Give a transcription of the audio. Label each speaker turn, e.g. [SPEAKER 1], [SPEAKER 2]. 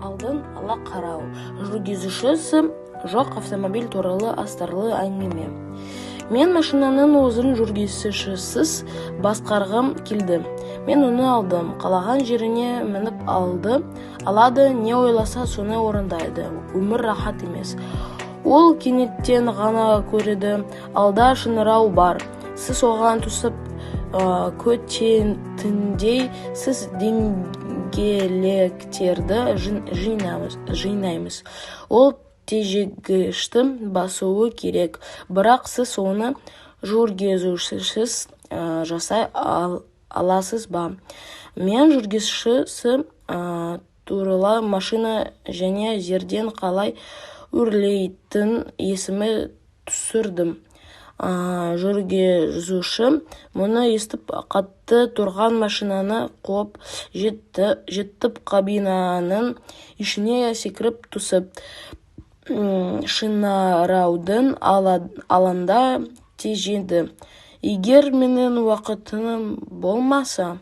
[SPEAKER 1] алдын ала қарау, жүргізушісі жоқ автомобиль туралы астарлы әңгіме. Мен машинаның өзін жүргізушісіз басқарғым келді. Мен оны алдым, қалаған жеріне мініп алады, не ойласа соны орындайды. Өмір рахат емес. Ол кенеттен ғана көреді, алда шыңырау бар. Сіз оған түсіп көтетіндей, сіз дөңгелектерді жинаймыз. Ол тежегішті басуы керек, бірақ сіз оны жүргізушісіз жасай аласыз ба? Мен жүргізушісі туралы машина және жерден қалай үрлейтін есіме түсірдім. Жүргізуші мұны естіп қатты тұрған машинаны қуып жетіп кабинаның ішіне секіріп түсіп, шыңыраудың алаңда тежеді. Егер менің уақытым болмаса,